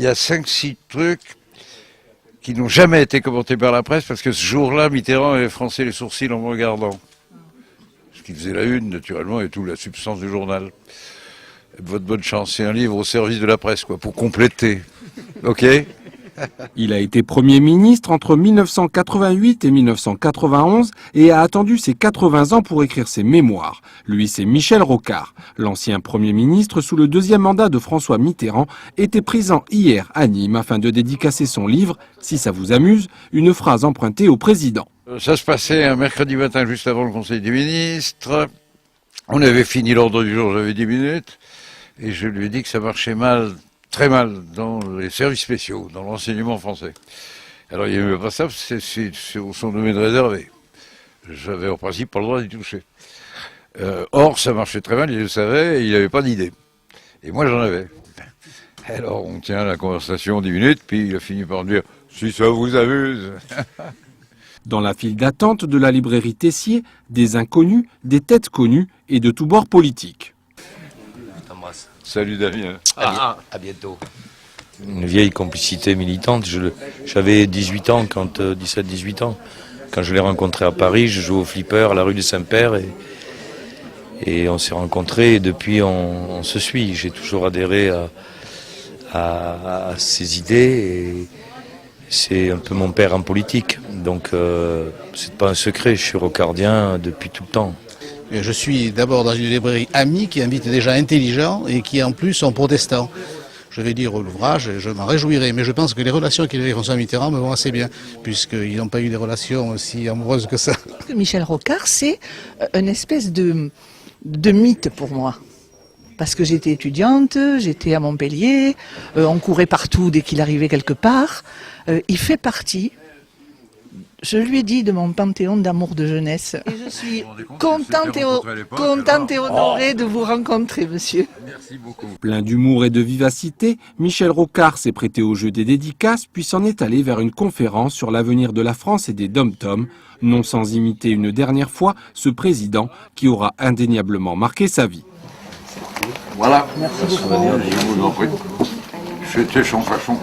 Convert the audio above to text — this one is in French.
Il y a 5-6 trucs qui n'ont jamais été commentés par la presse parce que ce jour-là, Mitterrand avait froncé les sourcils en me regardant. Ce qui faisait la une, naturellement, et toute la substance du journal. Votre bonne chance, c'est un livre au service de la presse, quoi, pour compléter. Ok ? Il a été Premier ministre entre 1988 et 1991 et a attendu ses 80 ans pour écrire ses mémoires. Lui, c'est Michel Rocard. L'ancien Premier ministre sous le deuxième mandat de François Mitterrand était présent hier à Nîmes afin de dédicacer son livre « Si ça vous amuse », une phrase empruntée au président. Ça se passait un mercredi matin juste avant le Conseil des ministres. On avait fini l'ordre du jour, j'avais 10 minutes. Et je lui ai dit que ça marchait mal, très mal, dans les services spéciaux, dans l'enseignement français. Alors il n'aimait pas ça, c'est son domaine réservé. J'avais en principe pas le droit d'y toucher. Or, ça marchait très mal, il le savait, et il n'avait pas d'idée. Et moi, j'en avais. Alors, on tient la conversation 10 minutes, puis il a fini par me dire « Si ça vous amuse !» Dans la file d'attente de la librairie Tessier, des inconnus, des têtes connues et de tous bords politiques. Salut Damien. À bientôt. Une vieille complicité militante. J'avais 18 ans, 17-18 ans. Quand je l'ai rencontré à Paris, je jouais au flipper à la rue du Saint-Père et on s'est rencontrés et depuis on se suit. J'ai toujours adhéré à ses idées et c'est un peu mon père en politique. Donc c'est pas un secret, je suis rocardien depuis tout le temps. Je suis d'abord dans une librairie amie qui invite des gens intelligents et qui en plus sont protestants. Je vais lire l'ouvrage et je m'en réjouirai, mais je pense que les relations qu'il a avec François Mitterrand me vont assez bien, puisqu'ils n'ont pas eu des relations aussi amoureuses que ça. Michel Rocard, c'est une espèce de mythe pour moi. Parce que j'étais étudiante, j'étais à Montpellier, on courait partout dès qu'il arrivait quelque part. Il fait partie, je lui ai dit, de mon panthéon d'amour de jeunesse. Et je suis contente et honorée de vous rencontrer, monsieur. Merci beaucoup. Plein d'humour et de vivacité, Michel Rocard s'est prêté au jeu des dédicaces, puis s'en est allé vers une conférence sur l'avenir de la France et des dom-toms, non sans imiter une dernière fois ce président qui aura indéniablement marqué sa vie. Voilà. Merci beaucoup. Je vous en prie. C'était son façon.